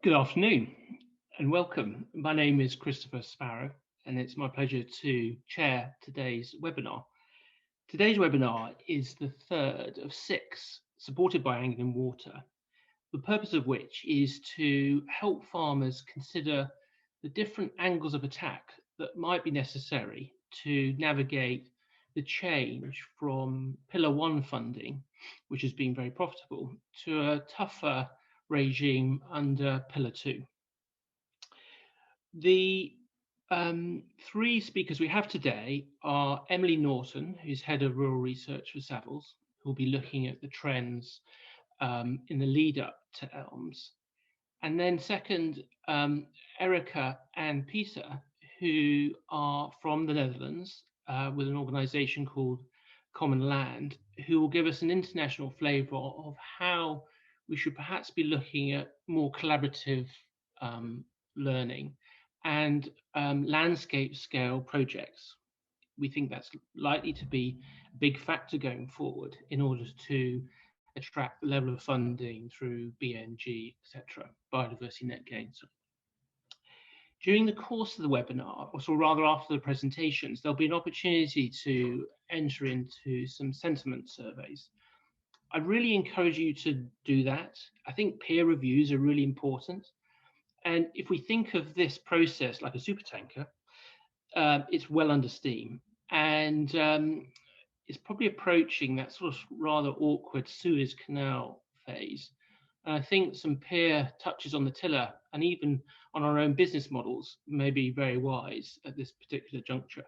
Good afternoon and welcome. My name is Christopher Sparrow and it's my pleasure to chair today's webinar. Today's webinar is the third of 6 supported by Anglian Water, the purpose of which is to help farmers consider the different angles of attack that might be necessary to navigate the change from Pillar 1 funding, which has been very profitable, to a tougher regime under Pillar 2. The 3 speakers we have today are Emily Norton, who's Head of Rural Research for Savills, who will be looking at the trends in the lead up to ELMS. And then second, Erica and Pieter, who are from the Netherlands with an organisation called Commonland, who will give us an international flavour of how we should perhaps be looking at more collaborative learning and landscape scale projects. We think that's likely to be a big factor going forward in order to attract the level of funding through BNG, etc., biodiversity net gains. During the course of the webinar, or rather after the presentations, there'll be an opportunity to enter into some sentiment surveys. I'd really encourage you to do that. I think peer reviews are really important. And if we think of this process like a supertanker, it's well under steam. And it's probably approaching that sort of rather awkward Suez Canal phase. And I think some peer touches on the tiller and even on our own business models may be very wise at this particular juncture.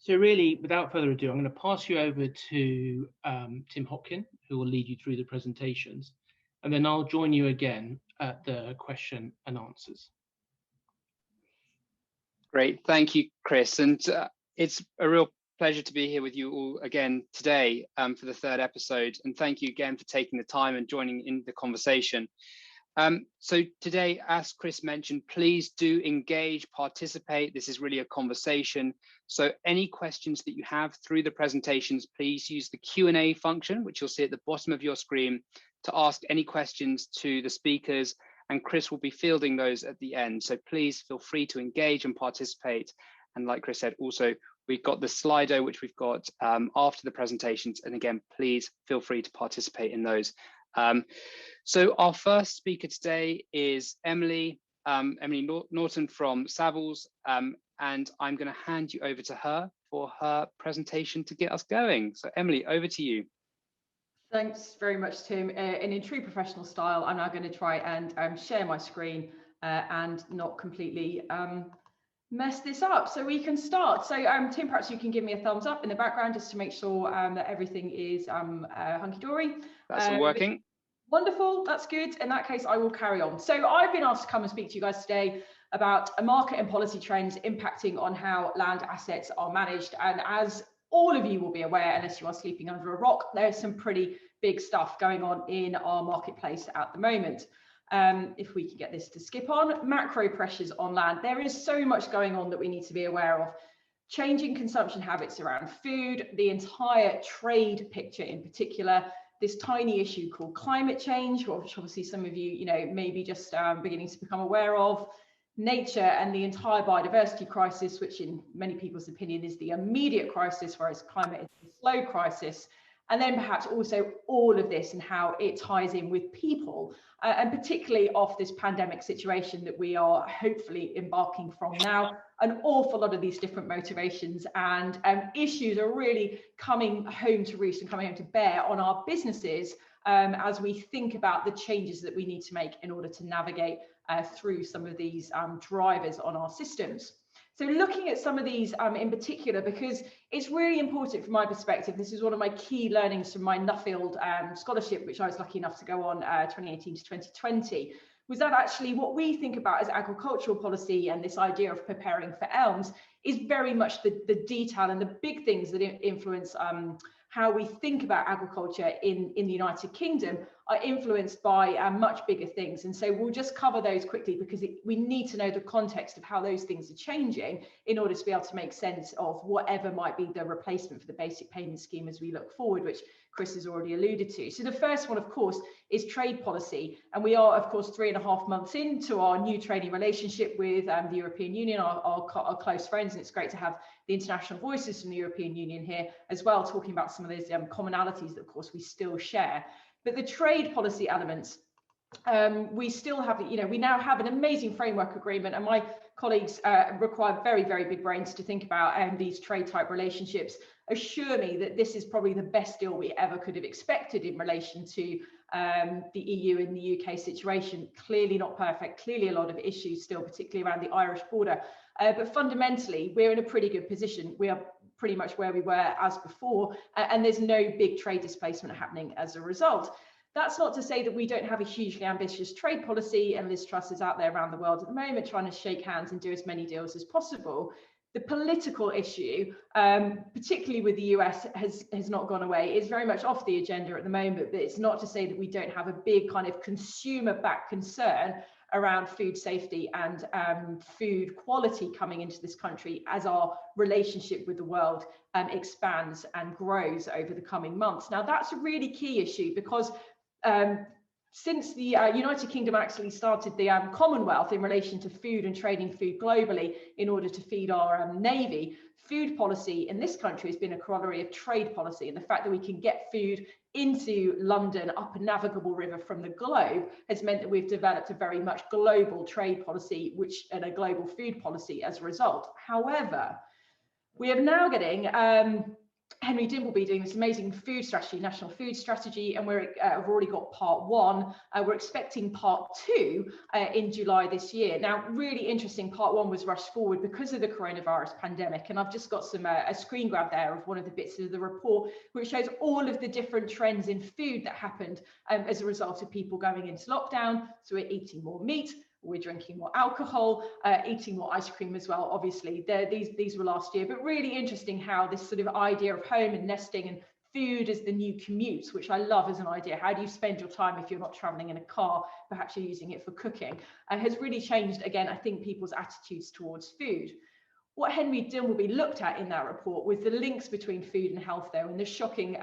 So really, without further ado, I'm going to pass you over to Tim Hopkin, who will lead you through the presentations. And then I'll join you again at the question and answers. Great, thank you, Chris. And it's a real pleasure to be here with you all again today for the 3rd episode. And thank you again for taking the time and joining in the conversation. So today, as Chris mentioned, please do engage, participate. This is really a conversation. So any questions that you have through the presentations, please use the Q&A function, which you'll see at the bottom of your screen, to ask any questions to the speakers, and Chris will be fielding those at the end. So please feel free to engage and participate. And like Chris said, also, we've got the Slido, which we've got after the presentations. And again, please feel free to participate in those. So our first speaker today is Emily Norton from Savills, and I'm going to hand you over to her for her presentation to get us going. So Emily, over to you. Thanks very much, Tim. And in true professional style, I'm now going to try and share my screen and not completely mess this up, so we can start. So Tim, perhaps you can give me a thumbs up in the background just to make sure that everything is hunky-dory. That's all working. Wonderful, that's good. In that case, I will carry on. So I've been asked to come and speak to you guys today about a market and policy trends impacting on how land assets are managed. And as all of you will be aware, unless you are sleeping under a rock, there's some pretty big stuff going on in our marketplace at the moment. If we can get this to skip on, macro pressures on land. There is so much going on that we need to be aware of. Changing consumption habits around food, the entire trade picture in particular, this tiny issue called climate change, which obviously some of you, may be just beginning to become aware of, nature and the entire biodiversity crisis, which in many people's opinion is the immediate crisis, whereas climate is the slow crisis. And then perhaps also all of this and how it ties in with people, and particularly off this pandemic situation that we are hopefully embarking from now. An awful lot of these different motivations and issues are really coming home to roost and coming home to bear on our businesses as we think about the changes that we need to make in order to navigate through some of these drivers on our systems. So looking at some of these in particular, because it's really important from my perspective, this is one of my key learnings from my Nuffield scholarship, which I was lucky enough to go on 2018 to 2020, was that actually what we think about as agricultural policy and this idea of preparing for ELMS is very much the detail and the big things that influence how we think about agriculture in the United Kingdom are influenced by much bigger things. And so we'll just cover those quickly because we need to know the context of how those things are changing in order to be able to make sense of whatever might be the replacement for the basic payment scheme as we look forward, which Chris has already alluded to. So the first one, of course, is trade policy. And we are, of course, 3.5 months into our new trading relationship with the European Union, our close friends. And it's great to have the international voices from the European Union here as well, talking about some of those commonalities that, of course, we still share. But the trade policy elements, we still have, we now have an amazing framework agreement, and my colleagues require very, very big brains to think about these trade type relationships. Assure me that this is probably the best deal we ever could have expected in relation to the EU and the UK situation. Clearly not perfect, clearly a lot of issues still, particularly around the Irish border. But fundamentally, we're in a pretty good position. We are pretty much where we were as before, and there's no big trade displacement happening as a result. That's not to say that we don't have a hugely ambitious trade policy, and Liz Truss is out there around the world at the moment trying to shake hands and do as many deals as possible. The political issue, particularly with the US, has not gone away. It's very much off the agenda at the moment, but it's not to say that we don't have a big kind of consumer-backed concern around food safety and food quality coming into this country as our relationship with the world expands and grows over the coming months. Now, that's a really key issue because since the United Kingdom actually started the Commonwealth in relation to food and trading food globally in order to feed our navy, food policy in this country has been a corollary of trade policy, and the fact that we can get food into London up a navigable river from the globe has meant that we've developed a very much global trade policy and a global food policy as a result. However, we are now getting Henry Dimbleby doing this amazing food strategy, national food strategy, and we've already got part 1. We're expecting part 2 in July this year. Now, really interesting, part 1 was rushed forward because of the coronavirus pandemic, and I've just got some a screen grab there of one of the bits of the report which shows all of the different trends in food that happened as a result of people going into lockdown. So we're eating more meat, we're drinking more alcohol, eating more ice cream as well. Obviously, these were last year, but really interesting how this sort of idea of home and nesting and food as the new commute, which I love as an idea. How do you spend your time if you're not traveling in a car? Perhaps you're using it for cooking. Has really changed, again, I think, people's attitudes towards food. What Henry Dimbleby looked at in that report was the links between food and health, though, and the shocking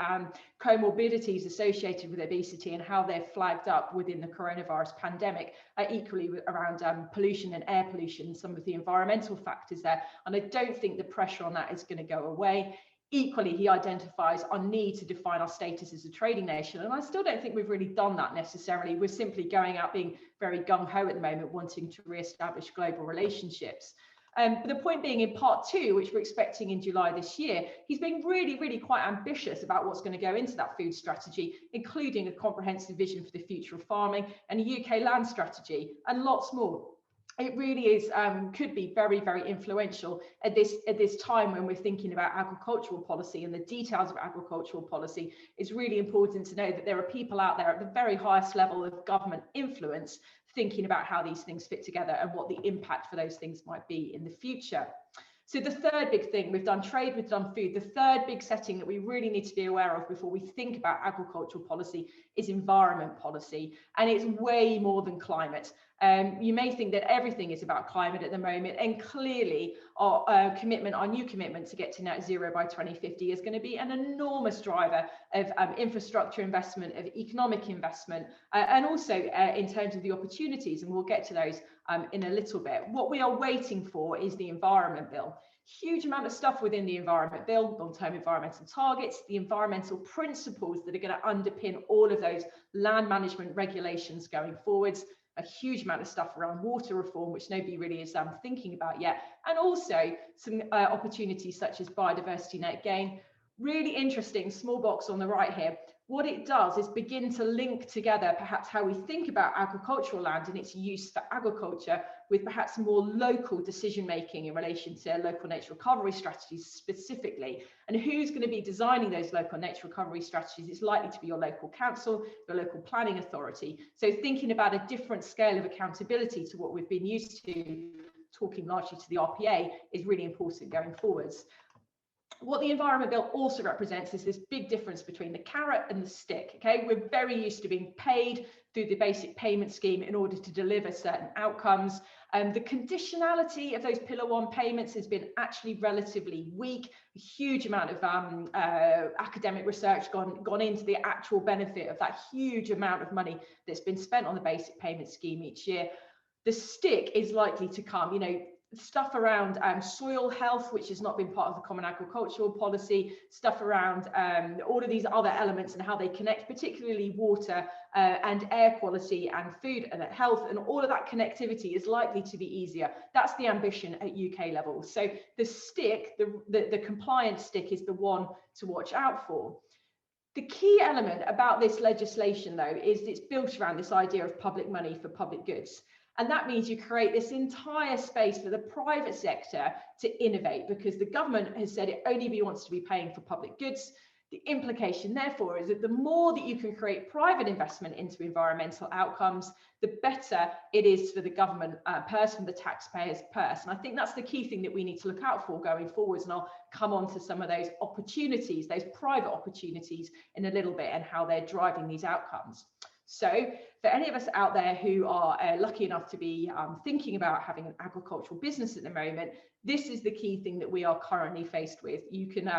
comorbidities associated with obesity and how they're flagged up within the coronavirus pandemic, equally around pollution and air pollution, some of the environmental factors there. And I don't think the pressure on that is going to go away. Equally, he identifies our need to define our status as a trading nation. And I still don't think we've really done that necessarily. We're simply going out being very gung-ho at the moment, wanting to re-establish global relationships. But the point being, in part 2, which we're expecting in July this year, he's been really, really quite ambitious about what's going to go into that food strategy, including a comprehensive vision for the future of farming and a UK land strategy and lots more. It really is, could be very, very influential at this time when we're thinking about agricultural policy, and the details of agricultural policy. It's really important to know that there are people out there at the very highest level of government influence thinking about how these things fit together and what the impact for those things might be in the future. So the third big thing, we've done trade, we've done food. The third big setting that we really need to be aware of before we think about agricultural policy is environment policy. And it's way more than climate. You may think that everything is about climate at the moment, and clearly our new commitment to get to net zero by 2050 is going to be an enormous driver of infrastructure investment, of economic investment, and also in terms of the opportunities, and we'll get to those in a little bit. What we are waiting for is the Environment Bill. Huge amount of stuff within the Environment Bill, long-term environmental targets, the environmental principles that are going to underpin all of those land management regulations going forwards, a huge amount of stuff around water reform, which nobody really is thinking about yet, and also some opportunities such as biodiversity net gain. Really interesting, small box on the right here. What it does is begin to link together perhaps how we think about agricultural land and its use for agriculture with perhaps more local decision making in relation to local nature recovery strategies specifically. And who's going to be designing those local nature recovery strategies? It's likely to be your local council, your local planning authority. So thinking about a different scale of accountability to what we've been used to, talking largely to the RPA, is really important going forwards. What the Environment Bill also represents is this big difference between the carrot and the stick. Okay, we're very used to being paid through the basic payment scheme in order to deliver certain outcomes. The conditionality of those Pillar 1 payments has been actually relatively weak. A huge amount of academic research gone into the actual benefit of that huge amount of money that's been spent on the basic payment scheme each year. The stick is likely to come, you know, stuff around soil health, which has not been part of the Common Agricultural Policy, stuff around all of these other elements and how they connect, particularly water and air quality and food and health, and all of that connectivity is likely to be easier. That's the ambition at UK level. So the stick, the compliance stick, is the one to watch out for. The key element about this legislation, though, is it's built around this idea of public money for public goods. And that means you create this entire space for the private sector to innovate, because the government has said it only wants to be paying for public goods. The implication, therefore, is that the more that you can create private investment into environmental outcomes, the better it is for the government purse, from the taxpayer's purse. And I think that's the key thing that we need to look out for going forwards. And I'll come on to some of those opportunities, those private opportunities, in a little bit, and how they're driving these outcomes. So for any of us out there who are lucky enough to be thinking about having an agricultural business at the moment, this is the key thing that we are currently faced with. You can,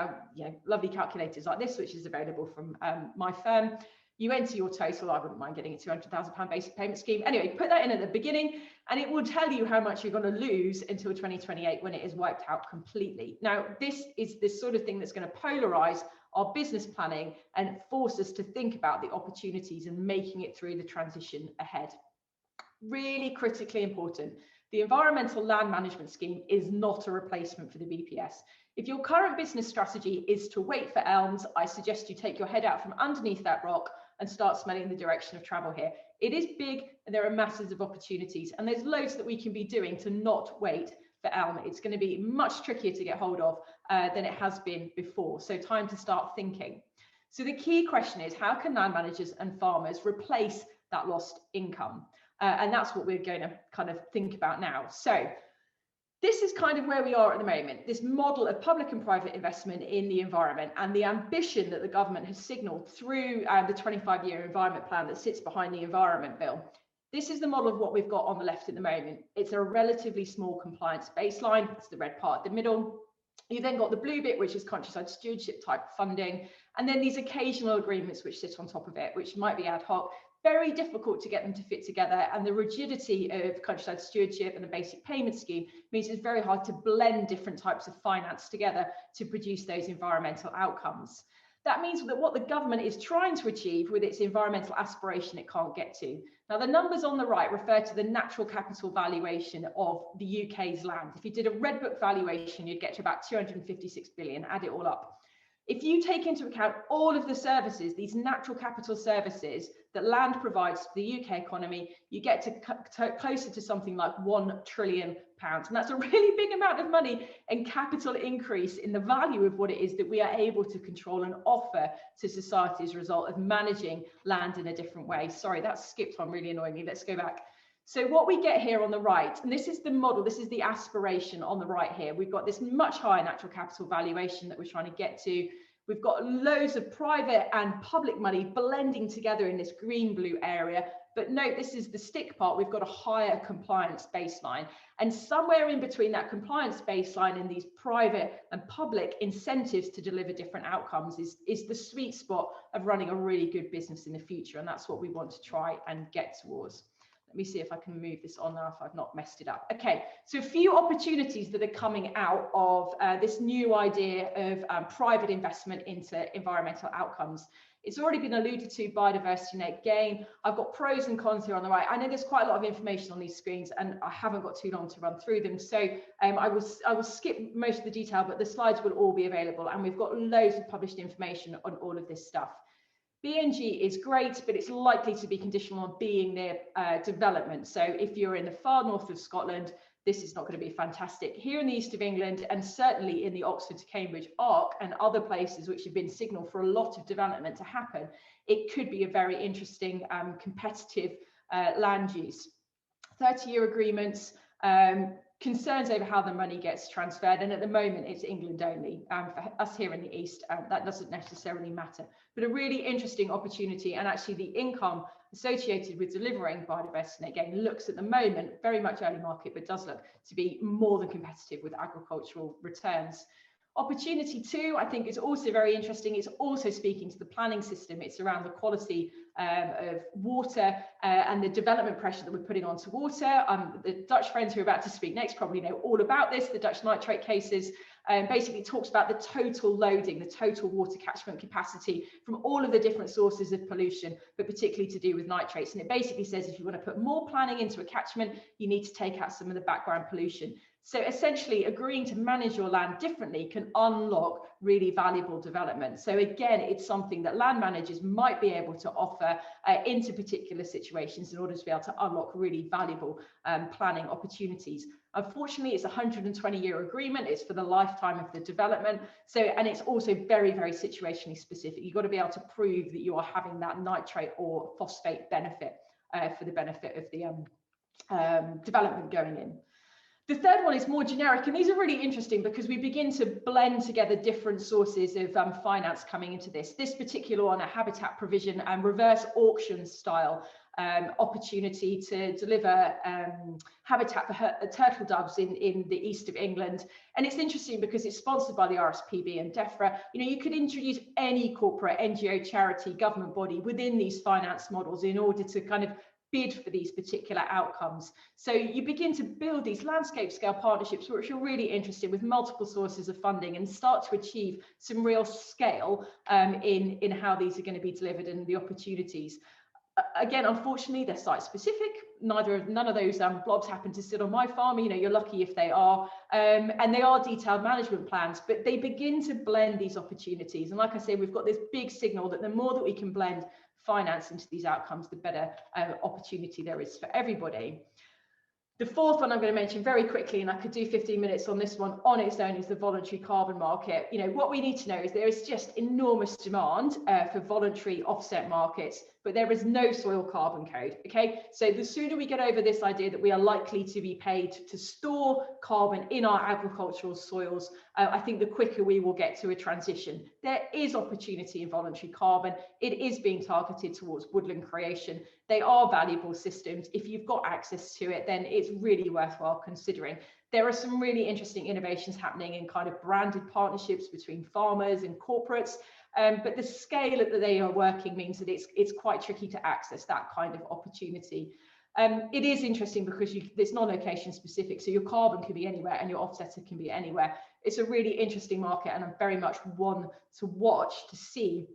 lovely calculators like this, which is available from my firm. You enter your total. I wouldn't mind getting a £200,000 basic payment scheme. Anyway, put that in at the beginning, and it will tell you how much you're going to lose until 2028 when it is wiped out completely. Now, this is the sort of thing that's going to polarize our business planning and force us to think about the opportunities and making it through the transition ahead. Really critically important. The Environmental Land Management Scheme is not a replacement for the BPS. If your current business strategy is to wait for elms, I suggest you take your head out from underneath that rock and start smelling the direction of travel here. It is big, and there are masses of opportunities, and there's loads that we can be doing to not wait for elm. It's going to be much trickier to get hold of than it has been before. So time to start thinking. So the key question is, how can land managers and farmers replace that lost income? And that's what we're going to kind of think about now. So this is kind of where we are at the moment, this model of public and private investment in the environment, and the ambition that the government has signalled through the 25-year environment plan that sits behind the Environment Bill. This is the model of what we've got on the left at the moment. It's a relatively small compliance baseline. It's the red part at the middle. You then got the blue bit, which is countryside stewardship type funding. And then these occasional agreements which sit on top of it, which might be ad hoc. Very difficult to get them to fit together. And the rigidity of countryside stewardship and the basic payment scheme means it's very hard to blend different types of finance together to produce those environmental outcomes. That means that what the government is trying to achieve with its environmental aspiration, it can't get to. Now, the numbers on the right refer to the natural capital valuation of the UK's land. If you did a Red Book valuation, you'd get to about 256 billion, add it all up. If you take into account all of the services, these natural capital services that land provides to the UK economy, you get to closer to something like £1 trillion. And that's a really big amount of money and capital increase in the value of what it is that we are able to control and offer to society as a result of managing land in a different way. Sorry, that skipped one really annoyingly. Let's go back. So what we get here on the right, and this is the model, this is the aspiration on the right here. We've got this much higher natural capital valuation that we're trying to get to. We've got loads of private and public money blending together in this green-blue area. But note, this is the stick part. We've got a higher compliance baseline. And somewhere in between that compliance baseline and these private and public incentives to deliver different outcomes is the sweet spot of running a really good business in the future. And that's what we want to try and get towards. Let me see if I can move this on now if I've not messed it up. Okay, so a few opportunities that are coming out of this new idea of private investment into environmental outcomes. It's already been alluded to, biodiversity net gain. I've got pros and cons here on the right. I know there's quite a lot of information on these screens and I haven't got too long to run through them. So I will skip most of the detail, but the slides will all be available, and we've got loads of published information on all of this stuff. BNG is great, but it's likely to be conditional on being near development. So if you're in the far north of Scotland, this is not going to be fantastic. Here in the east of England, and certainly in the Oxford to Cambridge arc and other places which have been signalled for a lot of development to happen, it could be a very interesting competitive land use. 30-year agreements, concerns over how the money gets transferred, and at the moment it's England only. For us here in the East, that doesn't necessarily matter, but a really interesting opportunity. And actually the income associated with delivering biodiversity net gain looks at the moment very much early market, but does look to be more than competitive with agricultural returns. Opportunity 2, I think, is also very interesting. It's also speaking to the planning system. It's around the quality of water and the development pressure that we're putting onto water. The Dutch friends who are about to speak next probably know all about this, the Dutch nitrate cases. Basically talks about the total loading, the total water catchment capacity from all of the different sources of pollution, but particularly to do with nitrates. And it basically says if you want to put more planning into a catchment, you need to take out some of the background pollution. So essentially agreeing to manage your land differently can unlock really valuable development. So again, it's something that land managers might be able to offer into particular situations in order to be able to unlock really valuable planning opportunities. Unfortunately, it's a 120-year agreement. It's for the lifetime of the development. So, and it's also very, very situationally specific. You've got to be able to prove that you are having that nitrate or phosphate benefit for the benefit of the development going in. The third one is more generic, and these are really interesting because we begin to blend together different sources of finance coming into this. This particular one, a habitat provision and reverse auction style opportunity to deliver habitat for turtle doves in the east of England. And it's interesting because it's sponsored by the RSPB and DEFRA. You know, you could introduce any corporate, NGO, charity, government body within these finance models in order to kind of bid for these particular outcomes. So you begin to build these landscape scale partnerships which are really interesting with multiple sources of funding and start to achieve some real scale in how these are going to be delivered and the opportunities. Again, unfortunately, they're site specific. None of those blobs happen to sit on my farm. You know, you're lucky if they are. And they are detailed management plans, but they begin to blend these opportunities. And like I say, we've got this big signal that the more that we can blend finance into these outcomes, the better opportunity there is for everybody. The fourth one I'm going to mention very quickly, and I could do 15 minutes on this one on its own, is the voluntary carbon market. You know, what we need to know is there is just enormous demand for voluntary offset markets, but there is no soil carbon code. Okay, so the sooner we get over this idea that we are likely to be paid to store carbon in our agricultural soils, I think the quicker we will get to a transition. There is opportunity in voluntary carbon. It is being targeted towards woodland creation. They are valuable systems. If you've got access to it, then it's really worthwhile considering. There are some really interesting innovations happening in kind of branded partnerships between farmers and corporates, but the scale that they are working means that it's quite tricky to access that kind of opportunity. It is interesting because it's non-location specific, so your carbon can be anywhere and your offsetter can be anywhere. It's a really interesting market, and I'm very much one to watch to see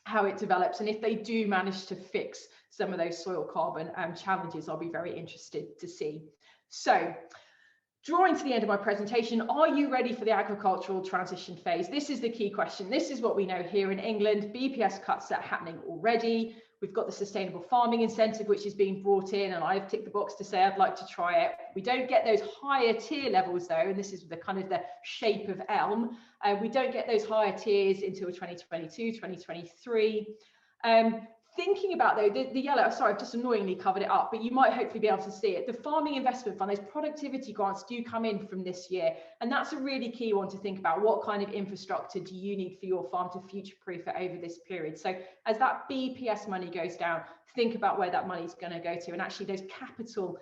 how it develops, and if they do manage to fix some of those soil carbon challenges, I'll be very interested to see. So, drawing to the end of my presentation, are you ready for the agricultural transition phase? This is the key question. This is what we know here in England. BPS cuts are happening already. We've got the sustainable farming incentive, which is being brought in, and I've ticked the box to say I'd like to try it. We don't get those higher tier levels though, and this is the kind of the shape of elm. We don't get those higher tiers until 2022, 2023. Thinking about though, the yellow, sorry, I've just annoyingly covered it up, but you might hopefully be able to see it. The Farming Investment Fund, those productivity grants do come in from this year. And that's a really key one to think about. What kind of infrastructure do you need for your farm to future-proof it over this period? So as that BPS money goes down, think about where that money is going to go to. And actually those capital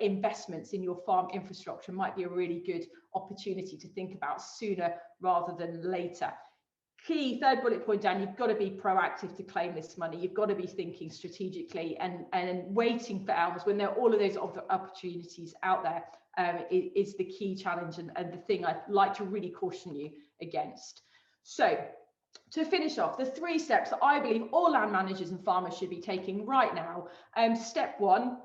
investments in your farm infrastructure might be a really good opportunity to think about sooner rather than later. Key third bullet point down, you've got to be proactive to claim this money. You've got to be thinking strategically and waiting for elms when there are all of those opportunities out there is the key challenge and the thing I'd like to really caution you against. So to finish off, the 3 steps that I believe all land managers and farmers should be taking right now. Step 1,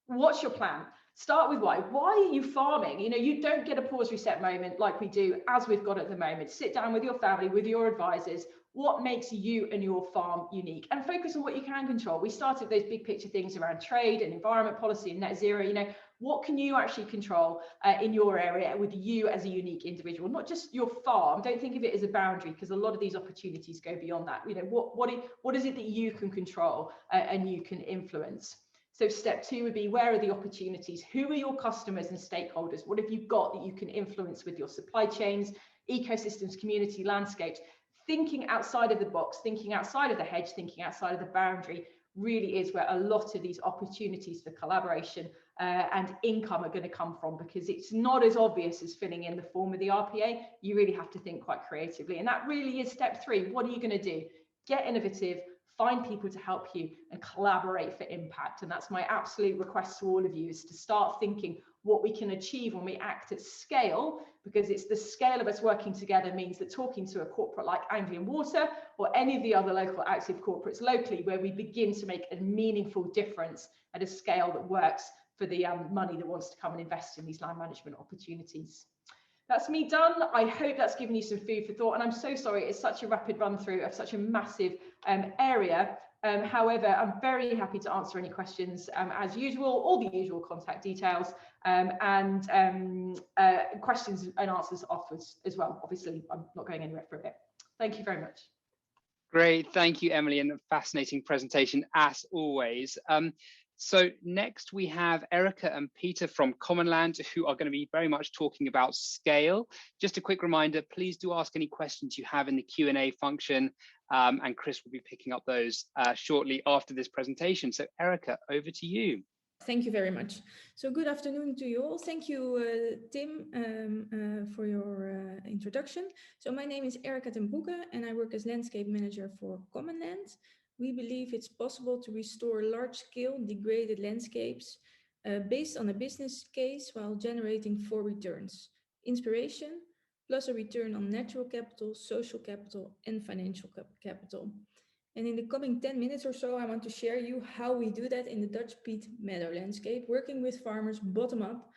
what's your plan? Start with why. Why are you farming? You know, you don't get a pause reset moment like we do as we've got at the moment. Sit down with your family, with your advisors. What makes you and your farm unique? And focus on what you can control. We started those big picture things around trade and environment policy and net zero. You know, what can you actually control in your area with you as a unique individual? Not just your farm. Don't think of it as a boundary, because a lot of these opportunities go beyond that. You know, what is it that you can control and you can influence? So step 2 would be, where are the opportunities? Who are your customers and stakeholders? What have you got that you can influence with your supply chains, ecosystems, community, landscapes? Thinking outside of the box, thinking outside of the hedge, thinking outside of the boundary really is where a lot of these opportunities for collaboration and income are going to come from, because it's not as obvious as filling in the form of the RPA. You really have to think quite creatively. And that really is step 3. What are you going to do? Get innovative, find people to help you, and collaborate for impact. And that's my absolute request to all of you, is to start thinking what we can achieve when we act at scale, because it's the scale of us working together means that talking to a corporate like Anglian Water or any of the other local active corporates locally, where we begin to make a meaningful difference at a scale that works for the money that wants to come and invest in these land management opportunities. That's me done. I hope that's given you some food for thought. And I'm so sorry, it's such a rapid run through of such a massive area. However, I'm very happy to answer any questions as usual, all the usual contact details, and questions and answers afterwards as well. Obviously, I'm not going anywhere for a bit. Thank you very much. Great, thank you, Emily, and a fascinating presentation as always. So next we have Erica and Pieter from Commonland, who are going to be very much talking about scale. Just a quick reminder, please do ask any questions you have in the Q&A function, and Chris will be picking up those shortly after this presentation. So Erica, over to you. Thank you very much. So good afternoon to you all. Thank you, Tim, for your introduction. So my name is Erica ten Broeke, and I work as landscape manager for Commonland. We believe it's possible to restore large-scale degraded landscapes based on a business case while generating 4 returns: inspiration, plus a return on natural capital, social capital, and financial capital. And in the coming 10 minutes or so, I want to share you how we do that in the Dutch peat meadow landscape, working with farmers bottom up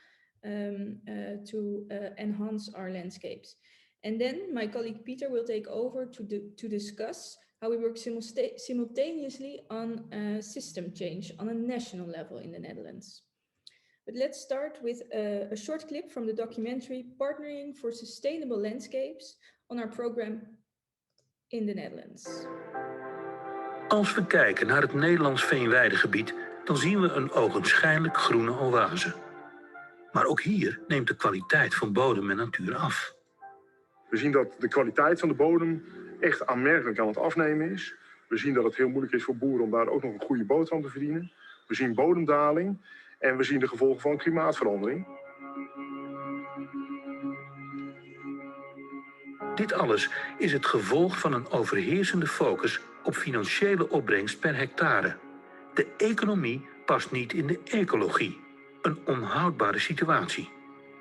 to enhance our landscapes. And then my colleague Pieter will take over to discuss how we work simultaneously on system change on a national level in the Netherlands. But let's start with a short clip from the documentary Partnering for Sustainable Landscapes on our program in the Netherlands. Als we kijken naar het Nederlands veenweidegebied, dan zien we een ogenschijnlijk groene oase. Maar ook hier neemt de kwaliteit van bodem en natuur af. We zien dat de kwaliteit van de bodem echt aanmerkelijk aan het afnemen is. We zien dat het heel moeilijk is voor boeren om daar ook nog een goede boterham te verdienen. We zien bodemdaling en we zien de gevolgen van klimaatverandering. Dit alles is het gevolg van een overheersende focus op financiële opbrengst per hectare. De economie past niet in de ecologie. Een onhoudbare situatie.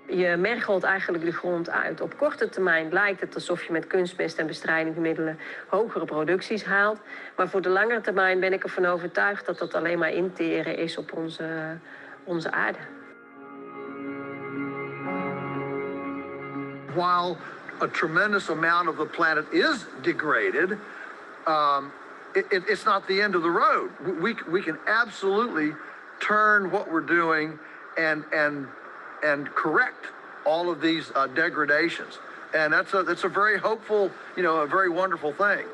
Je mergelt eigenlijk de grond uit. Op korte termijn lijkt het alsof je met kunstmest en bestrijdingsmiddelen hogere producties haalt. Maar voor de langere termijn ben ik ervan overtuigd dat dat alleen maar interen is op onze aarde. While a tremendous amount of the planet is degraded, it's not the end of the road. We can absolutely turn what we're doing and correct all of these degradations. And that's a very hopeful, a very wonderful thing.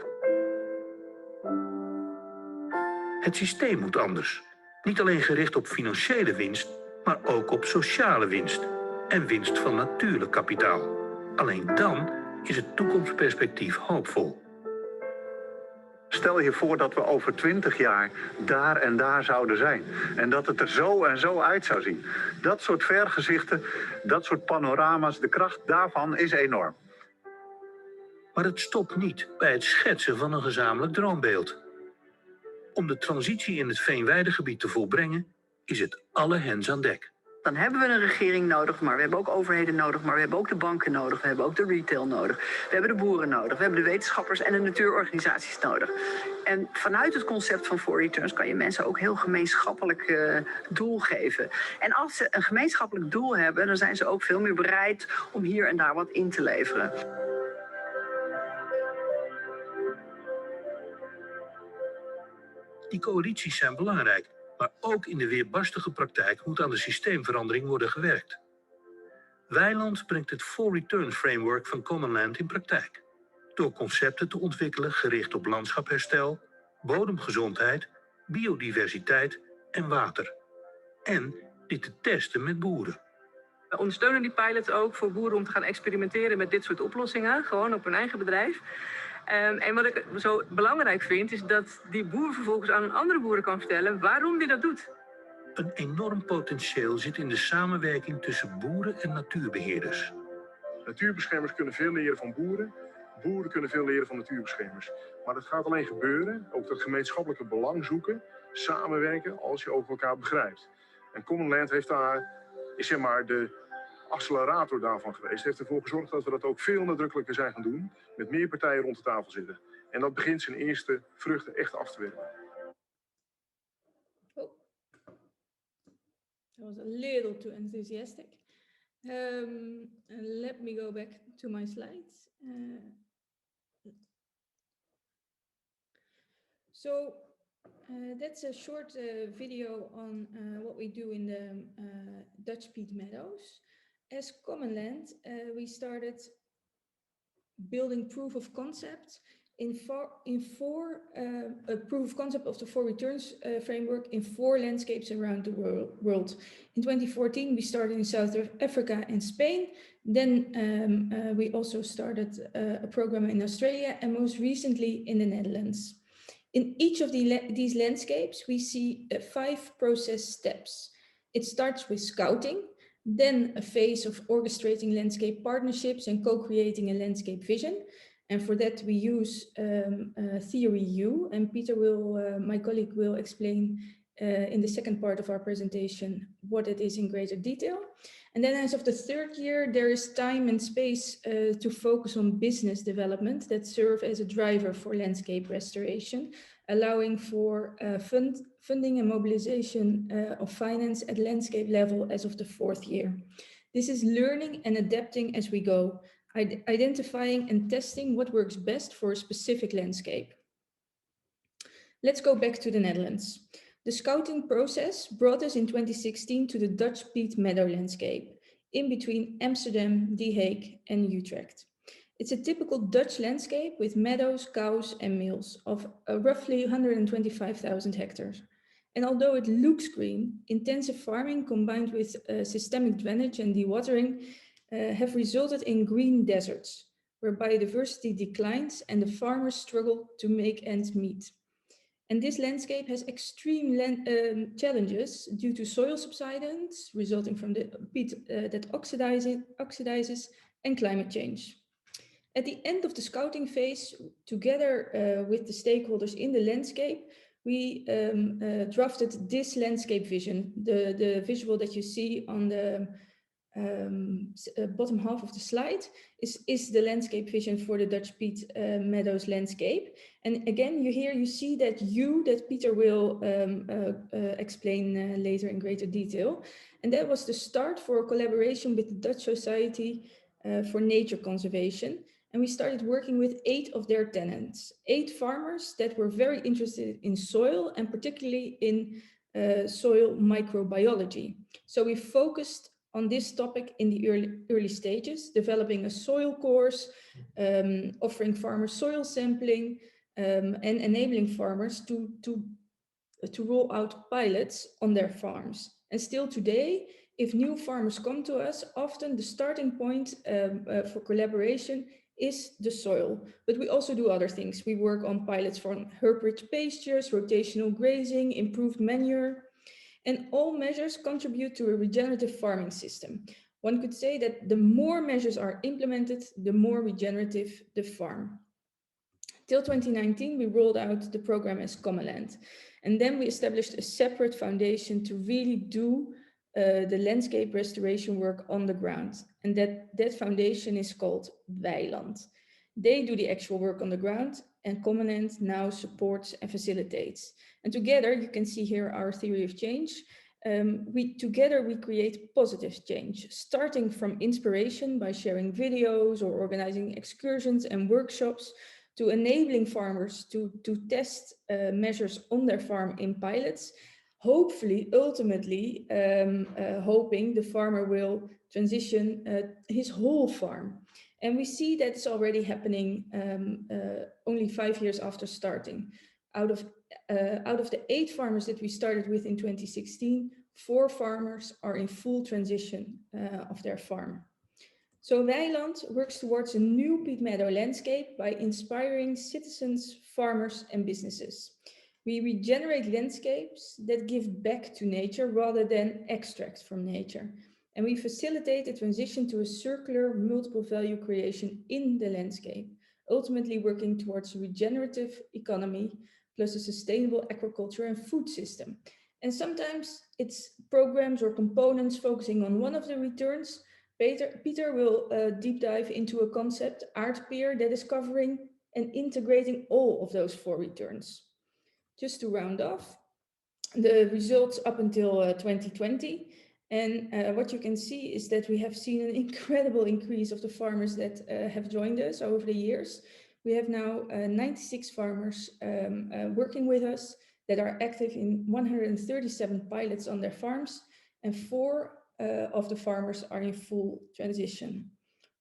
Het systeem moet anders. Niet alleen gericht op financiële winst, maar ook op sociale winst. En winst van natuurlijk kapitaal. Alleen dan is het toekomstperspectief hoopvol. Stel je voor dat we over 20 jaar daar en daar zouden zijn. En dat het er zo en zo uit zou zien. Dat soort vergezichten, dat soort panorama's, de kracht daarvan is enorm. Maar het stopt niet bij het schetsen van een gezamenlijk droombeeld. Om de transitie in het veenweidegebied te volbrengen, is het alle hens aan dek. Dan hebben we een regering nodig, maar we hebben ook overheden nodig, maar we hebben ook de banken nodig, we hebben ook de retail nodig, we hebben de boeren nodig, we hebben de wetenschappers en de natuurorganisaties nodig. En vanuit het concept van 4 returns kan je mensen ook heel gemeenschappelijk doel geven. En als ze een gemeenschappelijk doel hebben, dan zijn ze ook veel meer bereid om hier en daar wat in te leveren. Die coalities zijn belangrijk. Maar ook in de weerbarstige praktijk moet aan de systeemverandering worden gewerkt. Weiland brengt het 4 Returns Framework van Commonland in praktijk. Door concepten te ontwikkelen gericht op landschapherstel, bodemgezondheid, biodiversiteit en water. En dit te testen met boeren. We ondersteunen die pilot ook voor boeren om te gaan experimenteren met dit soort oplossingen, gewoon op hun eigen bedrijf. En wat ik zo belangrijk vind, is dat die boer vervolgens aan andere boeren kan vertellen waarom die dat doet. Een enorm potentieel zit in de samenwerking tussen boeren en natuurbeheerders. Natuurbeschermers kunnen veel leren van boeren. Boeren kunnen veel leren van natuurbeschermers. Maar dat gaat alleen gebeuren, ook dat gemeenschappelijke belang zoeken, samenwerken, als je ook elkaar begrijpt. En Commonland is zeg maar de accelerator daarvan geweest. Heeft ervoor gezorgd dat we dat ook veel nadrukkelijker zijn gaan doen. Met meer partijen rond de tafel zitten. En dat begint zijn eerste vruchten echt af te werpen. Oh, that was a little too enthusiastic. Let me go back to my slides. That's a short video on what we do in the Dutch peat meadows. As Commonland, we started building proof of concept a proof of concept of the 4 returns framework in 4 landscapes around the world. In 2014, we started in South Africa and Spain. Then we also started a program in Australia and most recently in the Netherlands. In each of these landscapes, we see 5 process steps. It starts with scouting, then a phase of orchestrating landscape partnerships and co-creating a landscape vision. And for that, we use Theory U, and Pieter my colleague, will explain in the second part of our presentation what it is in greater detail. And then as of the 3rd year, there is time and space to focus on business development that serve as a driver for landscape restoration, allowing for funding and mobilization of finance at landscape level as of the 4th year. This is learning and adapting as we go, identifying and testing what works best for a specific landscape. Let's go back to the Netherlands. The scouting process brought us in 2016 to the Dutch peat meadow landscape, in between Amsterdam, The Hague and Utrecht. It's a typical Dutch landscape with meadows, cows and mills of roughly 125,000 hectares. And although it looks green, intensive farming combined with systemic drainage and dewatering have resulted in green deserts, where biodiversity declines and the farmers struggle to make ends meet. And this landscape has extreme challenges due to soil subsidence resulting from the peat that oxidizes and climate change. At the end of the scouting phase, together with the stakeholders in the landscape, we drafted this landscape vision, the visual that you see on the bottom half of the slide is the landscape vision for the Dutch peat meadows landscape. And again, you see that that Pieter will explain later in greater detail. And that was the start for a collaboration with the Dutch Society for Nature Conservation. And we started working with 8 of their tenants, 8 farmers that were very interested in soil and particularly in soil microbiology. So we focused on this topic in the early stages, developing a soil course, offering farmers soil sampling, and enabling farmers to roll out pilots on their farms. And still today, if new farmers come to us, often the starting point for collaboration is the soil, but we also do other things. We work on pilots for herb-rich pastures, rotational grazing, improved manure, and all measures contribute to a regenerative farming system. One could say that the more measures are implemented, the more regenerative the farm. Till 2019, we rolled out the program as Commonland, and then we established a separate foundation to really do the landscape restoration work on the ground. And that foundation is called Weiland. They do the actual work on the ground, and Commonland now supports and facilitates. And together, you can see here our theory of change. Together we create positive change, starting from inspiration by sharing videos or organizing excursions and workshops, to enabling farmers to test measures on their farm in pilots, hopefully, ultimately, hoping the farmer will transition his whole farm. And we see that's already happening only 5 years after starting. Out of out of the 8 farmers that we started with in 2016, 4 farmers are in full transition of their farm. So Weiland works towards a new peat meadow landscape by inspiring citizens, farmers and businesses. We regenerate landscapes that give back to nature rather than extract from nature. And we facilitate the transition to a circular multiple value creation in the landscape, ultimately working towards a regenerative economy plus a sustainable agriculture and food system. And sometimes it's programs or components focusing on one of the returns. Pieter will deep dive into a concept, aardpeer, that is covering and integrating all of those 4 returns. Just to round off, the results up until 2020. And what you can see is that we have seen an incredible increase of the farmers that have joined us over the years. We have now 96 farmers working with us that are active in 137 pilots on their farms, and 4 of the farmers are in full transition.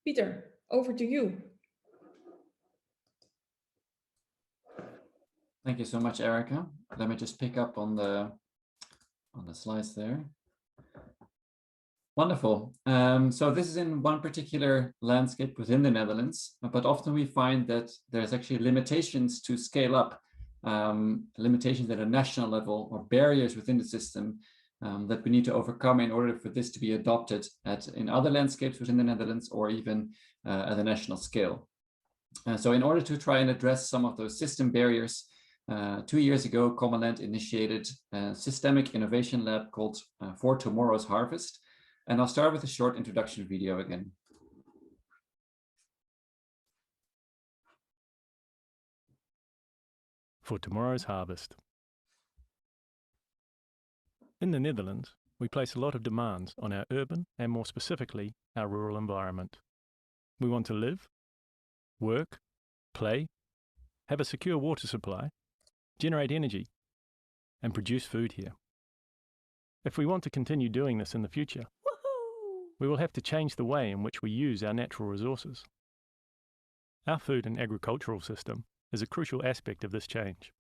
Pieter, over to you. Thank you so much, Erica. Let me just pick up on the slides there. Wonderful. So this is in one particular landscape within the Netherlands, but often we find that there's actually limitations to scale up, limitations at a national level or barriers within the system that we need to overcome in order for this to be adopted in other landscapes within the Netherlands or even at a national scale. So in order to try and address some of those system barriers, 2 years ago, Commonland initiated a systemic innovation lab called For Tomorrow's Harvest. And I'll start with a short introduction video again. For Tomorrow's Harvest. In the Netherlands, we place a lot of demands on our urban and more specifically, our rural environment. We want to live, work, play, have a secure water supply, generate energy, and produce food here. If we want to continue doing this in the future, we will have to change the way in which we use our natural resources. Our food and agricultural system is a crucial aspect of this change.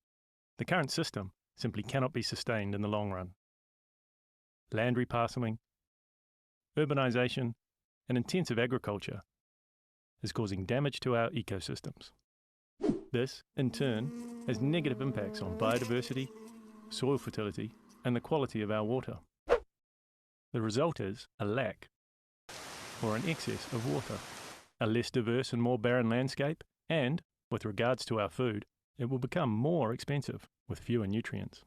The current system simply cannot be sustained in the long run. Land reparcelling, urbanisation, and intensive agriculture is causing damage to our ecosystems. This, in turn, has negative impacts on biodiversity, soil fertility, and the quality of our water. The result is a lack or an excess of water, a less diverse and more barren landscape, and, with regards to our food, it will become more expensive with fewer nutrients.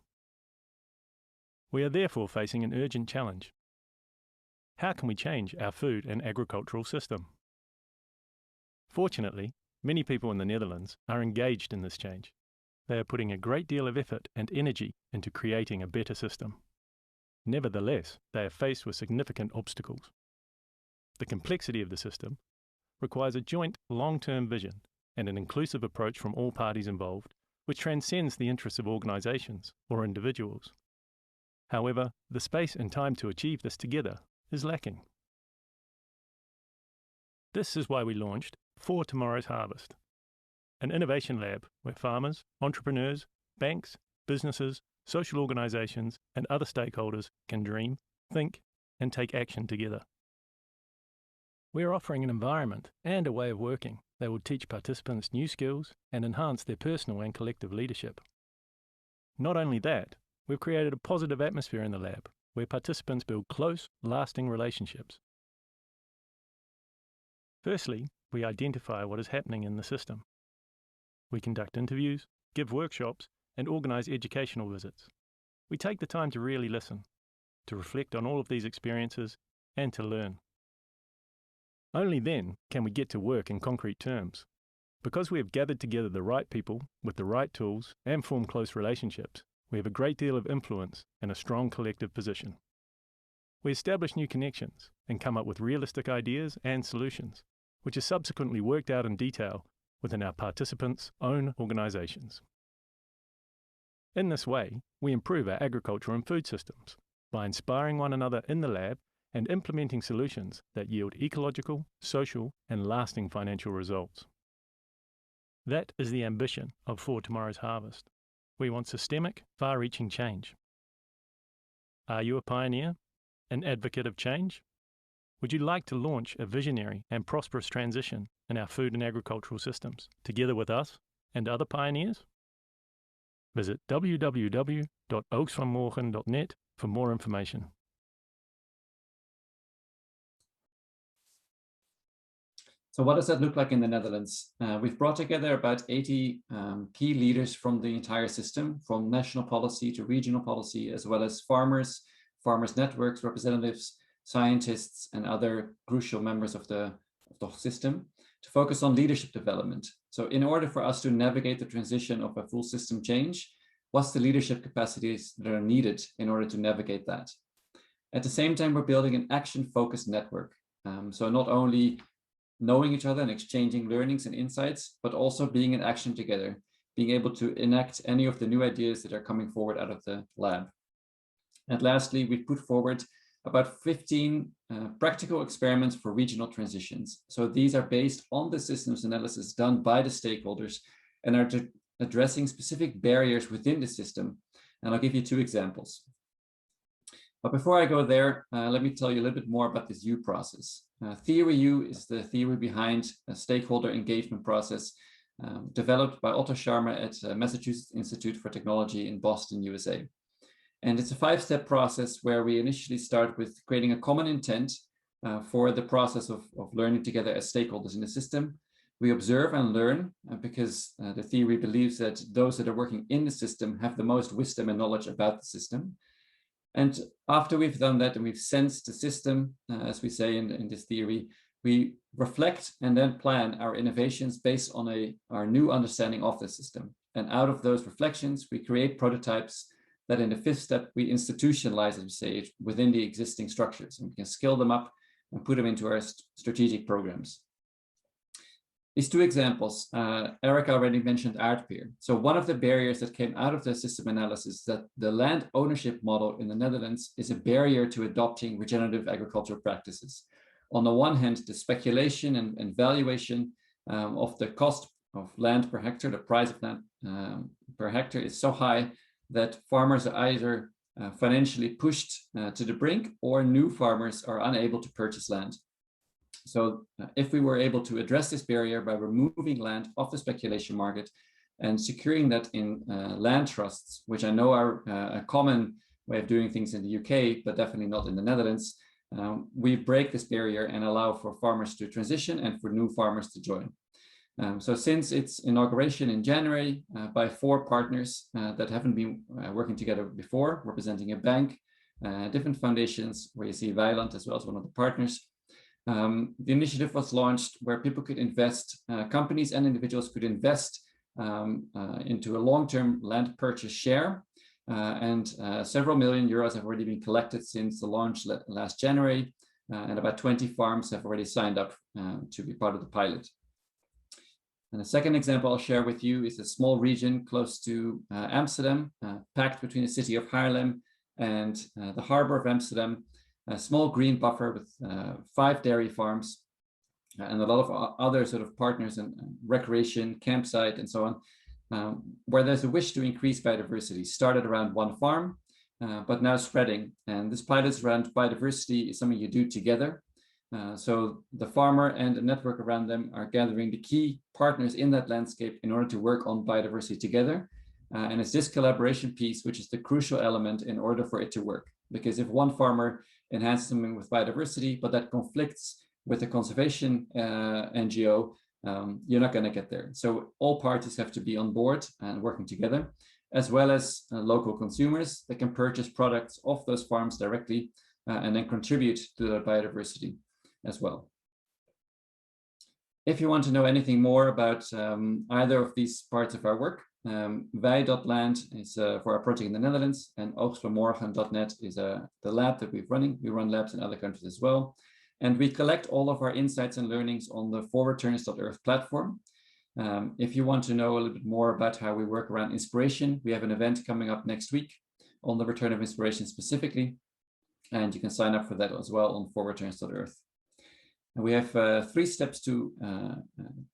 We are therefore facing an urgent challenge. How can we change our food and agricultural system? Fortunately, many people in the Netherlands are engaged in this change. They are putting a great deal of effort and energy into creating a better system. Nevertheless, they are faced with significant obstacles. The complexity of the system requires a joint long-term vision and an inclusive approach from all parties involved, which transcends the interests of organisations or individuals. However, the space and time to achieve this together is lacking. This is why we launched For Tomorrow's Harvest, an innovation lab where farmers, entrepreneurs, banks, businesses, social organisations and other stakeholders can dream, think and take action together. We are offering an environment and a way of working that will teach participants new skills and enhance their personal and collective leadership. Not only that, we've created a positive atmosphere in the lab where participants build close, lasting relationships. Firstly, we identify what is happening in the system. We conduct interviews, give workshops, and organise educational visits. We take the time to really listen, to reflect on all of these experiences, and to learn. Only then can we get to work in concrete terms. Because we have gathered together the right people with the right tools and formed close relationships, we have a great deal of influence and a strong collective position. We establish new connections and come up with realistic ideas and solutions, which are subsequently worked out in detail within our participants' own organisations. In this way, we improve our agriculture and food systems by inspiring one another in the lab and implementing solutions that yield ecological, social, and lasting financial results. That is the ambition of For Tomorrow's Harvest. We want systemic, far-reaching change. Are you a pioneer, an advocate of change? Would you like to launch a visionary and prosperous transition in our food and agricultural systems, together with us and other pioneers? Visit www.oogstvanmorgen.net for more information. So what does that look like in the Netherlands? We've brought together about 80 key leaders from the entire system, from national policy to regional policy, as well as farmers, farmers networks, representatives, scientists, and other crucial members of the system to focus on leadership development. So in order for us to navigate the transition of a full system change, what's the leadership capacities that are needed in order to navigate that? At the same time, we're building an action-focused network. So not only knowing each other and exchanging learnings and insights, but also being in action together, being able to enact any of the new ideas that are coming forward out of the lab. And lastly, we put forward about 15 practical experiments for regional transitions. So these are based on the systems analysis done by the stakeholders and are addressing specific barriers within the system. And I'll give you 2 examples. But before I go there, let me tell you a little bit more about this U process. Theory U is the theory behind a stakeholder engagement process developed by Otto Scharmer at Massachusetts Institute for Technology in Boston, USA. And it's a 5-step process where we initially start with creating a common intent for the process of learning together as stakeholders in the system. We observe and learn because the theory believes that those that are working in the system have the most wisdom and knowledge about the system. And after we've done that and we've sensed the system, as we say in this theory, we reflect and then plan our innovations based on our new understanding of the system. And out of those reflections, we create prototypes that in the 5th step, we institutionalize, as we say, within the existing structures. And we can scale them up and put them into our strategic programs. These 2 examples, Erica already mentioned aardpeer. So one of the barriers that came out of the system analysis is that the land ownership model in the Netherlands is a barrier to adopting regenerative agricultural practices. On the one hand, the speculation and valuation of the cost of land per hectare, the price of land per hectare is so high that farmers are either financially pushed to the brink or new farmers are unable to purchase land. So if we were able to address this barrier by removing land off the speculation market and securing that in land trusts, which I know are a common way of doing things in the UK, but definitely not in the Netherlands, we break this barrier and allow for farmers to transition and for new farmers to join. So since its inauguration in January by 4 partners that haven't been working together before, representing a bank, different foundations, where you see Weiland as well as one of the partners, the initiative was launched where people could invest, companies and individuals could invest into a long-term land purchase share. And several million euros have already been collected since the launch last January. And about 20 farms have already signed up to be part of the pilot. And the second example I'll share with you is a small region close to Amsterdam, packed between the city of Haarlem and the harbor of Amsterdam, a small green buffer with 5 dairy farms and a lot of other sort of partners and recreation, campsite, and so on, where there's a wish to increase biodiversity. Started around 1 farm, but now spreading. And this pilot around biodiversity is something you do together. So the farmer and the network around them are gathering the key partners in that landscape in order to work on biodiversity together. And it's this collaboration piece which is the crucial element in order for it to work. Because if one farmer enhances something with biodiversity, but that conflicts with a conservation NGO, you're not going to get there. So all parties have to be on board and working together, as well as local consumers that can purchase products off those farms directly and then contribute to the biodiversity as well. If you want to know anything more about either of these parts of our work, wij.land is for our project in the Netherlands, and oogstvanmorgen.net is the lab that we're running. We run labs in other countries as well. And we collect all of our insights and learnings on the forreturns.earth platform. If you want to know a little bit more about how we work around inspiration, we have an event coming up next week on the return of inspiration specifically. And you can sign up for that as well on forreturns.earth. And we have 3 steps to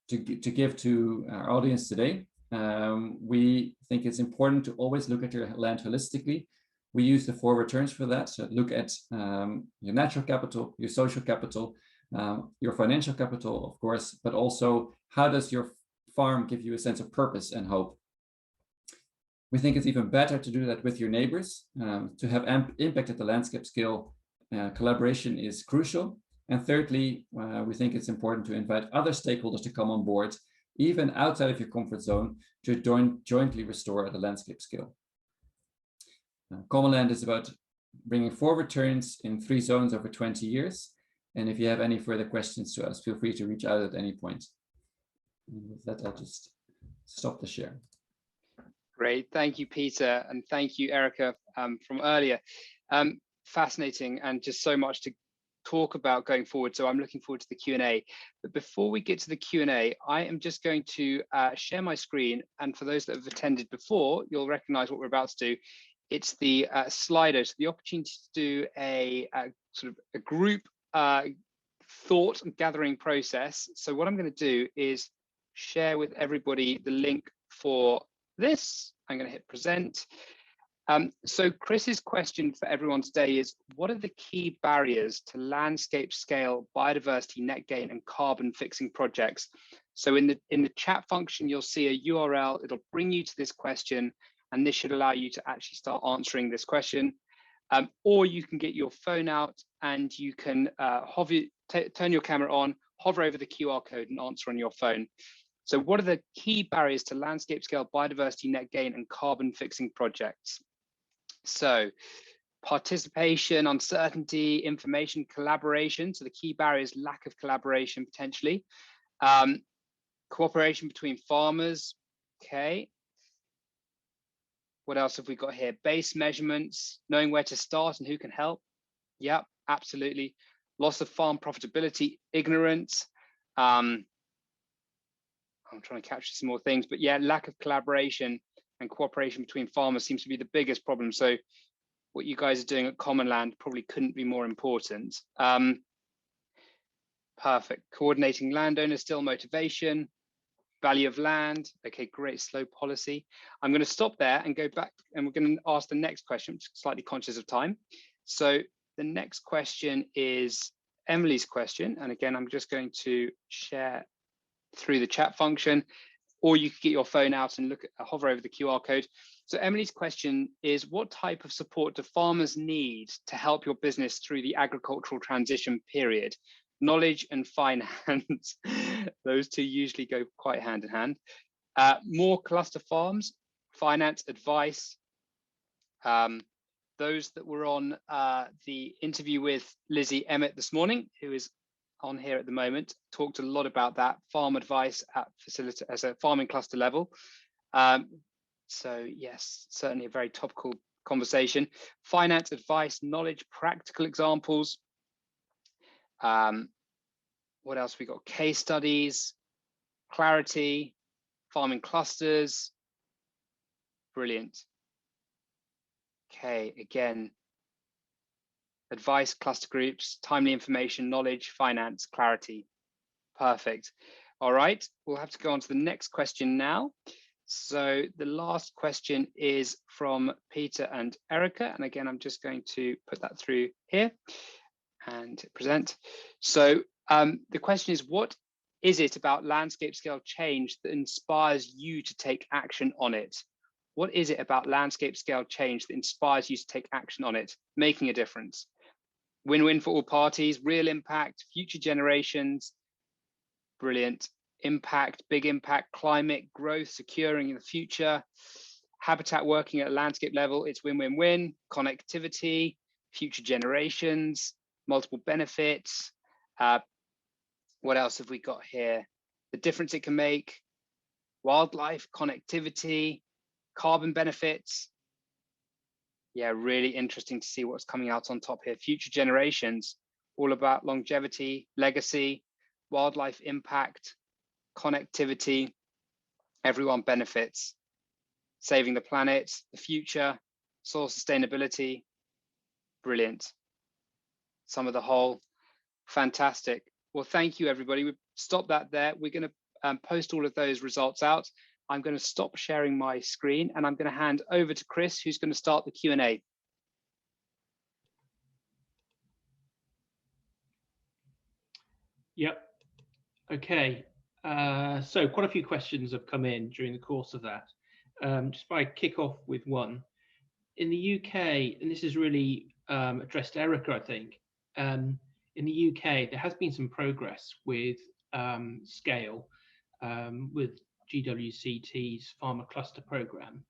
give to our audience today. we think it's important to always look at your land holistically. We use the 4 returns for that. So look at your natural capital, your social capital, your financial capital, of course, but also how does your farm give you a sense of purpose and hope? We think it's even better to do that with your neighbors. To have impact at the landscape scale, collaboration is crucial. And thirdly, we think it's important to invite other stakeholders to come on board, even outside of your comfort zone, to jointly restore the landscape scale. Commonland is about bringing 4 returns in 3 zones over 20 years. And if you have any further questions to us, feel free to reach out at any point. And with that, I'll just stop the share. Great, thank you, Pieter, and thank you, Erica, from earlier. Fascinating, and just so much to talk about going forward. So I'm looking forward to the Q&A. But before we get to the Q&A, I am just going to share my screen. And for those that have attended before, you'll recognize what we're about to do. It's the Slido, so the opportunity to do a sort of a group thought gathering process. So what I'm going to do is share with everybody the link for this. I'm going to hit present. So Chris's question for everyone today is, what are the key barriers to landscape scale, biodiversity, net gain, and carbon fixing projects? So in the chat function, you'll see a URL. It'll bring you to this question, and this should allow you to actually start answering this question. Or you can get your phone out and you can turn your camera on, hover over the QR code and answer on your phone. So what are the key barriers to landscape scale, biodiversity, net gain, and carbon fixing projects? So participation, uncertainty, information, collaboration. So the key barrier is lack of collaboration potentially. Cooperation between farmers, okay. What else have we got here? Base measurements, knowing where to start and who can help. Yeah, absolutely. Loss of farm profitability, ignorance. I'm trying to capture some more things, but yeah, lack of collaboration and cooperation between farmers seems to be the biggest problem. So what you guys are doing at Commonland probably couldn't be more important. Perfect. Coordinating landowners, still motivation. Value of land. Okay, great. Slow policy. I'm going to stop there and go back, and we're going to ask the next question, which is slightly conscious of time. So the next question is Emily's question. And again, I'm just going to share through the chat function, or you could get your phone out and hover over the QR code. So Emily's question is, what type of support do farmers need to help your business through the agricultural transition period? Knowledge and finance, those two usually go quite hand in hand. More cluster farms, finance, advice. Those that were on the interview with Lizzie Emmett this morning, who is on here at the moment, talked a lot about that, farm advice at facility as a farming cluster level. So yes, certainly a very topical conversation. Finance, advice, knowledge, practical examples. What else we got? Case studies, clarity, farming clusters. Brilliant. Okay, again, advice, cluster groups, timely information, knowledge, finance, clarity. Perfect. All right, we'll have to go on to the next question now. So the last question is from Pieter and Erica. And again, I'm just going to put that through here and present. So the question is, what is it about landscape scale change that inspires you to take action on it? What is it about landscape scale change that inspires you to take action on it, making a difference? Win-win for all parties, real impact, future generations. Brilliant. Impact, big impact, climate, growth, securing in the future, habitat working at landscape level, it's win-win-win, connectivity, future generations, multiple benefits. What else have we got here? The difference it can make, wildlife, connectivity, carbon benefits. Yeah, really interesting to see what's coming out on top here. Future generations, all about longevity, legacy, wildlife impact, connectivity, everyone benefits, saving the planet, the future, soil sustainability. Brilliant. Some of the whole, fantastic. Well, thank you, everybody. We've stopped that there. We're going to post all of those results out. I'm going to stop sharing my screen and I'm going to hand over to Chris, who's going to start the Q&A. Yep. Okay. So quite a few questions have come in during the course of that. Just by kick off with one. In the UK, and this is really addressed to Erica, I think, in the UK, there has been some progress with scale, with GWCT's Farmer Cluster Programme.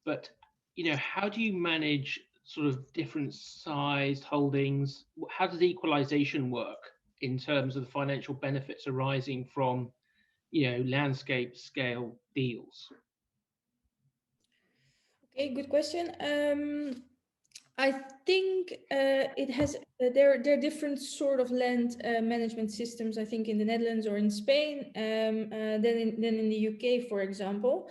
But, you know, how do you manage sort of different sized holdings? How does equalization work in terms of the financial benefits arising from, you know, landscape scale deals? Okay, good question. I think it has there are different sort of land management systems. I think in the Netherlands or in Spain than in the UK, for example.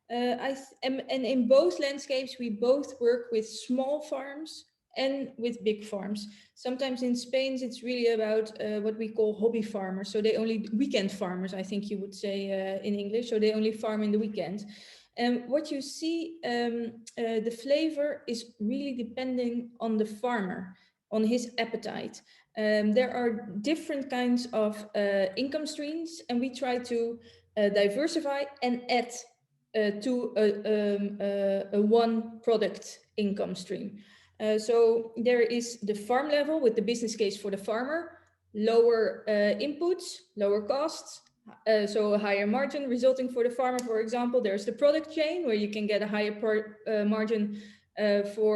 And in both landscapes, we both work with small farms and with big farms. Sometimes in Spain, it's really about what we call hobby farmers. So they only weekend farmers, I think you would say in English. So they only farm in the weekend. And what you see, the flavor is really depending on the farmer, on his appetite. There are different kinds of income streams, and we try to diversify and add to a one product income stream. So there is the farm level with the business case for the farmer, lower inputs, lower costs, so a higher margin resulting for the farmer. For example, there's the product chain where you can get a higher margin for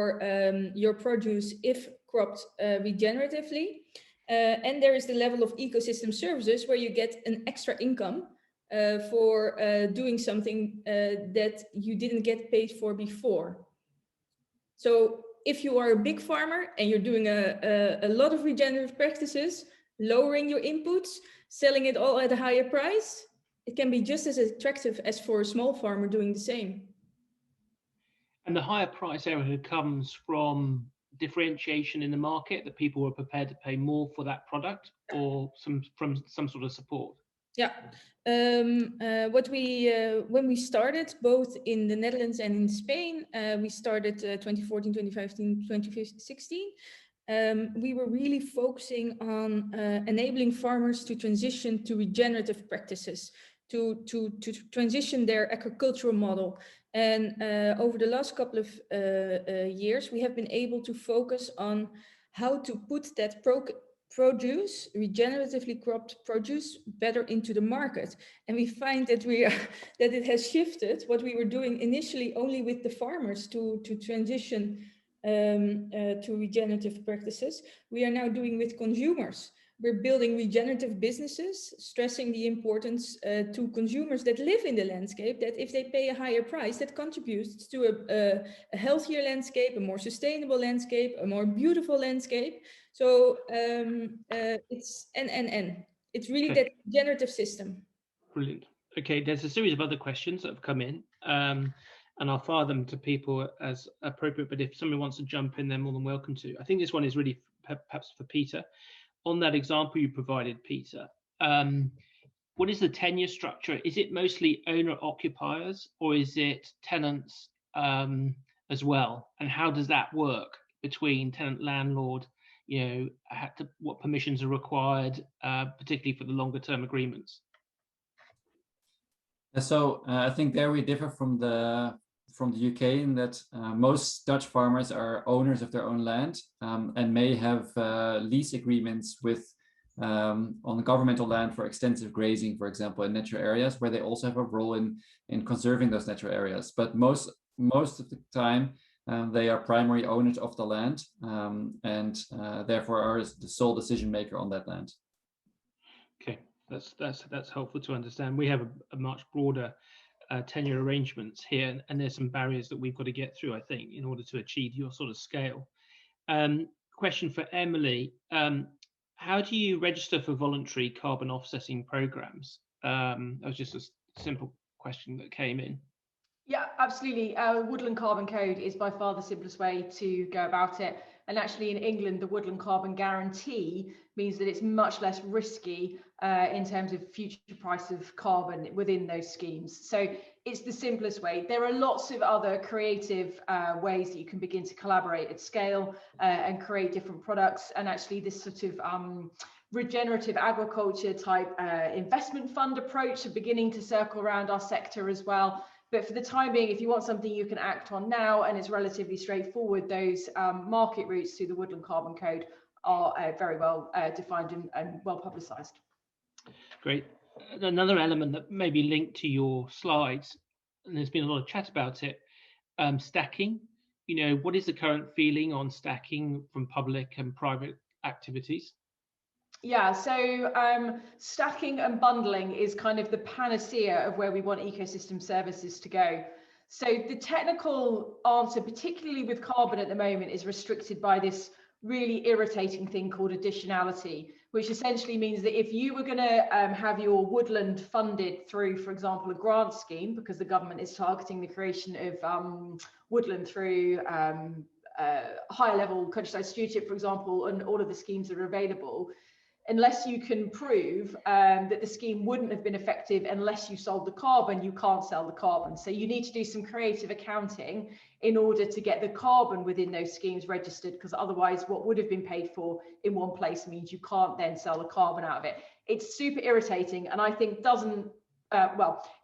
your produce if cropped regeneratively. And there is the level of ecosystem services where you get an extra income for doing something that you didn't get paid for before. So if you are a big farmer and you're doing a lot of regenerative practices, lowering your inputs, selling it all at a higher price, it can be just as attractive as for a small farmer doing the same. And the higher price area comes from differentiation in the market, that people are prepared to pay more for that product, or from some sort of support? Yeah, when we started both in the Netherlands and in Spain, we started 2014, 2015, 2016. We were really focusing on enabling farmers to transition to regenerative practices, to transition their agricultural model. And over the last couple of years, we have been able to focus on how to put that produce, regeneratively cropped produce, better into the market. And we find that that it has shifted what we were doing initially only with the farmers to transition to regenerative practices. We are now doing with consumers. We're building regenerative businesses, stressing the importance to consumers that live in the landscape, that if they pay a higher price, that contributes to a healthier landscape, a more sustainable landscape, a more beautiful landscape. So it's it's really that regenerative system. Brilliant. Okay, there's a series of other questions that have come in, and I'll fire them to people as appropriate, but if somebody wants to jump in, they're more than welcome to. I think this one is really perhaps for Pieter. On that example you provided, Pieter, what is the tenure structure? Is it mostly owner-occupiers, or is it tenants as well? And how does that work between tenant-landlord? You know, what permissions are required, particularly for the longer-term agreements? So I think there we differ from the UK in that most Dutch farmers are owners of their own land and may have lease agreements with on governmental land for extensive grazing, for example, in natural areas, where they also have a role in conserving those natural areas. But most of the time, they are primary owners of the land and therefore are the sole decision maker on that land. Okay, that's helpful to understand. We have a much broader tenure arrangements here, and there's some barriers that we've got to get through, I think, in order to achieve your sort of scale. Question for Emily. How do you register for voluntary carbon offsetting programs? That was just a simple question that came in. Yeah, absolutely. Woodland Carbon Code is by far the simplest way to go about it. And actually in England, the woodland carbon guarantee means that it's much less risky in terms of future price of carbon within those schemes. So it's the simplest way. There are lots of other creative ways that you can begin to collaborate at scale and create different products. And actually this sort of regenerative agriculture type investment fund approach are beginning to circle around our sector as well. But for the time being, if you want something you can act on now and it's relatively straightforward, those market routes through the Woodland Carbon Code are very well defined and well publicised. Great. Another element that may be linked to your slides, and there's been a lot of chat about it, stacking. You know, what is the current feeling on stacking from public and private activities? Yeah, so stacking and bundling is kind of the panacea of where we want ecosystem services to go. So the technical answer, particularly with carbon at the moment, is restricted by this really irritating thing called additionality, which essentially means that if you were going to have your woodland funded through, for example, a grant scheme, because the government is targeting the creation of woodland through higher level countryside stewardship, for example, and all of the schemes that are available, unless you can prove that the scheme wouldn't have been effective unless you sold the carbon, you can't sell the carbon. So you need to do some creative accounting in order to get the carbon within those schemes registered, because otherwise what would have been paid for in one place means you can't then sell the carbon out of it. It's super irritating, and I think doesn't,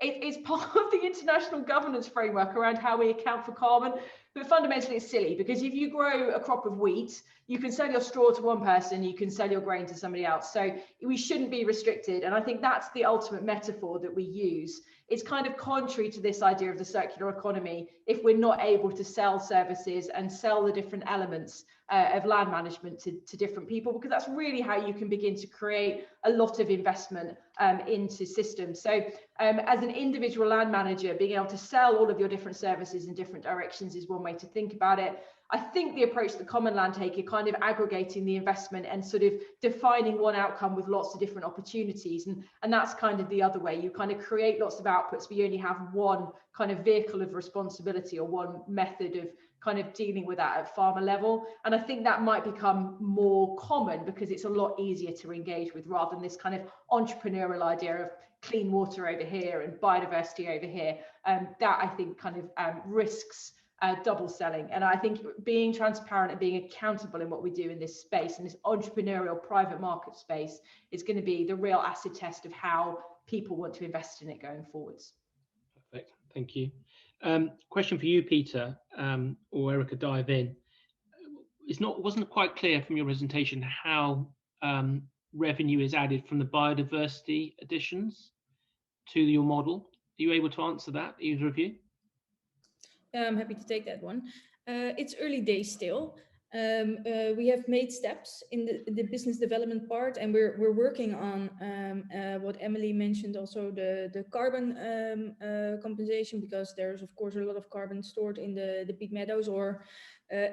it's part of the international governance framework around how we account for carbon, but fundamentally it's silly, because if you grow a crop of wheat, you can sell your straw to one person, you can sell your grain to somebody else. So we shouldn't be restricted. And I think that's the ultimate metaphor that we use. It's kind of contrary to this idea of the circular economy if we're not able to sell services and sell the different elements of land management to different people, because that's really how you can begin to create a lot of investment into systems. So as an individual land manager, being able to sell all of your different services in different directions is one way to think about it. I think the approach that Commonland take are kind of aggregating the investment and sort of defining one outcome with lots of different opportunities. And that's kind of the other way. You kind of create lots of outputs, but you only have one kind of vehicle of responsibility or one method of kind of dealing with that at farmer level. And I think that might become more common because it's a lot easier to engage with, rather than this kind of entrepreneurial idea of clean water over here and biodiversity over here. That I think kind of risks double selling. And I think being transparent and being accountable in what we do in this space, in this entrepreneurial private market space, is going to be the real acid test of how people want to invest in it going forwards. Perfect, thank you. Question for you, Pieter, or Erica, dive in. Wasn't quite clear from your presentation how revenue is added from the biodiversity additions to your model. Are you able to answer that, either of you? I'm happy to take that one. It's early days still. We have made steps in the business development part, and we're working on what Emily mentioned, also the carbon compensation, because there's of course a lot of carbon stored in the peat meadows or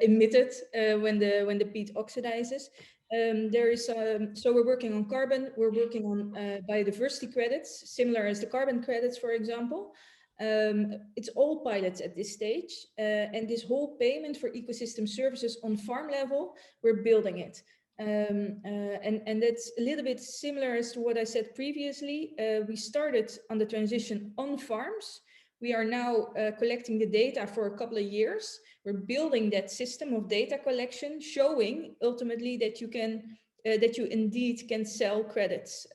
emitted when the peat oxidizes. So we're working on carbon. We're working on biodiversity credits, similar as the carbon credits, for example. It's all pilots at this stage, and this whole payment for ecosystem services on farm level, we're building it. And that's a little bit similar as to what I said previously. We started on the transition on farms. We are now collecting the data for a couple of years. We're building that system of data collection, showing ultimately that you can that you indeed can sell credits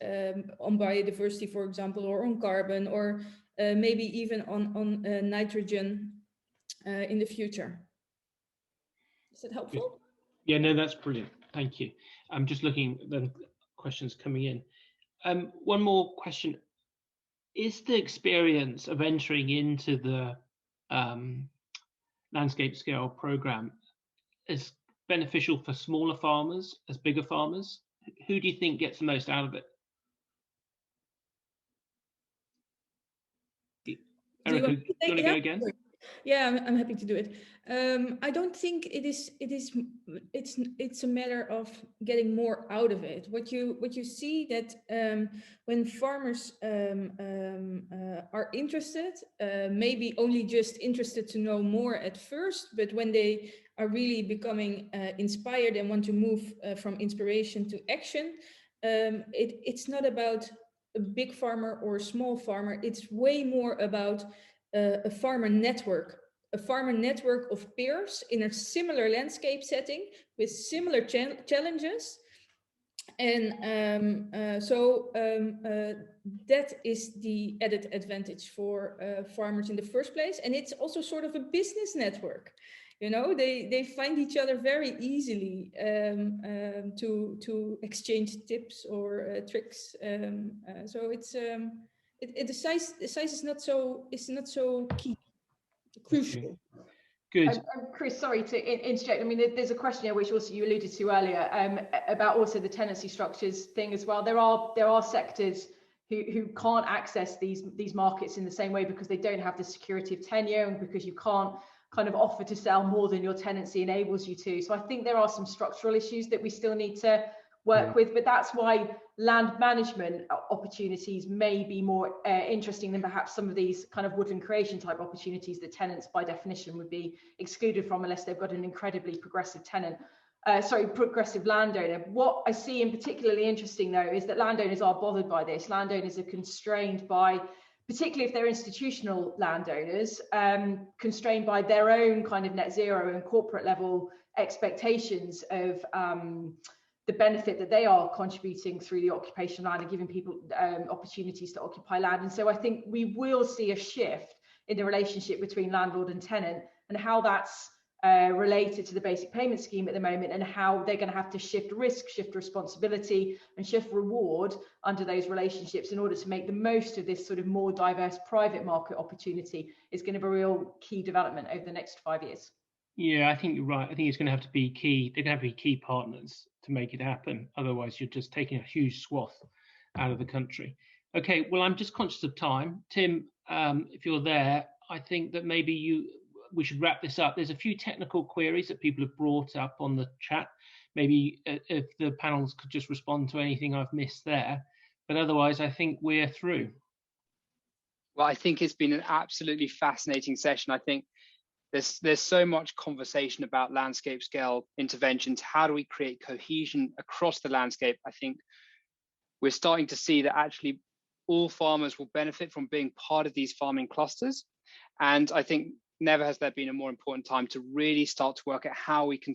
on biodiversity, for example, or on carbon, or maybe even on nitrogen in the future. Is that helpful? Yeah, no, that's brilliant. Thank you. I'm just looking at the questions coming in. One more question. Is the experience of entering into the landscape scale program as beneficial for smaller farmers as bigger farmers? Who do you think gets the most out of it? Erica, do you want to go again? Yeah, I'm happy to do it. I don't think it's a matter of getting more out of it. What you see that when farmers are interested, maybe only just interested to know more at first, but when they are really becoming inspired and want to move from inspiration to action, it's not about a big farmer or a small farmer. It's way more about a farmer network of peers in a similar landscape setting with similar challenges. And that is the added advantage for farmers in the first place. And it's also sort of a business network. You know, they find each other very easily to exchange tips or tricks. So it's the size is not so key, crucial. Good. Chris, sorry to interject. I mean, there's a question here which also you alluded to earlier about also the tenancy structures thing as well. There are sectors who can't access these markets in the same way because they don't have the security of tenure and because you can't kind of offer to sell more than your tenancy enables you to. So I think there are some structural issues that we still need to work with, but that's why land management opportunities may be more interesting than perhaps some of these kind of woodland creation type opportunities that tenants by definition would be excluded from unless they've got an incredibly progressive progressive landowner. What I see in particularly interesting though is that landowners are bothered by this. Landowners are constrained by, particularly if they're institutional landowners, constrained by their own kind of net zero and corporate level expectations of the benefit that they are contributing through the occupation of land and giving people opportunities to occupy land. And so I think we will see a shift in the relationship between landlord and tenant and how that's related to the basic payment scheme at the moment, and how they're going to have to shift risk, shift responsibility and shift reward under those relationships in order to make the most of this sort of more diverse private market opportunity. Is going to be a real key development over the next 5 years. Yeah, I think you're right. I think it's going to have to be key. They're going to have to be key partners to make it happen. Otherwise, you're just taking a huge swath out of the country. Okay, well, I'm just conscious of time. Tim, if you're there, I think that maybe we should wrap this up. There's a few technical queries that people have brought up on the chat. Maybe if the panels could just respond to anything I've missed there. But otherwise, I think we're through. Well, I think it's been an absolutely fascinating session. I think there's so much conversation about landscape scale interventions. How do we create cohesion across the landscape? I think we're starting to see that actually all farmers will benefit from being part of these farming clusters. And I think never has there been a more important time to really start to work at how we can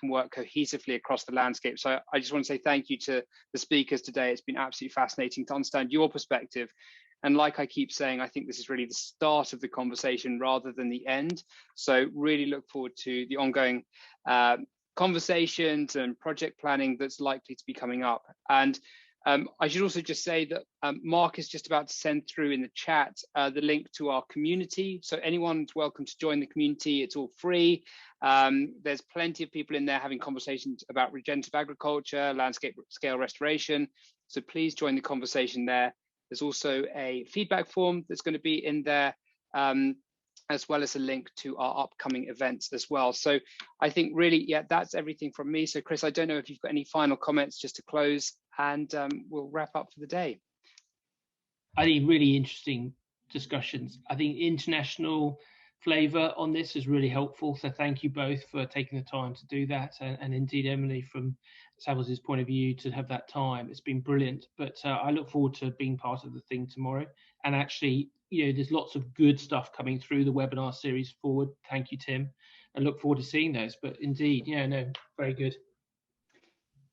work cohesively across the landscape. So I just want to say thank you to the speakers today. It's been absolutely fascinating to understand your perspective. And like I keep saying, I think this is really the start of the conversation rather than the end. So really look forward to the ongoing conversations and project planning that's likely to be coming up. And I should also just say that Mark is just about to send through in the chat the link to our community. So anyone's welcome to join the community. It's all free. There's plenty of people in there having conversations about regenerative agriculture, landscape scale restoration. So please join the conversation there. There's also a feedback form that's going to be in there, as well as a link to our upcoming events as well. So I think really, yeah, that's everything from me. So Chris, I don't know if you've got any final comments just to close, and we'll wrap up for the day. I think really interesting discussions. I think international flavour on this is really helpful. So thank you both for taking the time to do that. And indeed, Emily, from Savills' point of view, to have that time. It's been brilliant. But I look forward to being part of the thing tomorrow. And actually, you know, there's lots of good stuff coming through the webinar series forward. Thank you, Tim. I look forward to seeing those. But indeed, yeah, no, very good.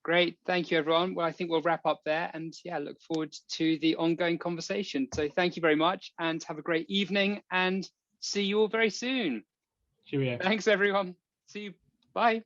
Great. Thank you, everyone. Well, I think we'll wrap up there, and yeah, look forward to the ongoing conversation. So thank you very much, and have a great evening, and see you all very soon. Cheerio. Thanks, everyone. See you. Bye.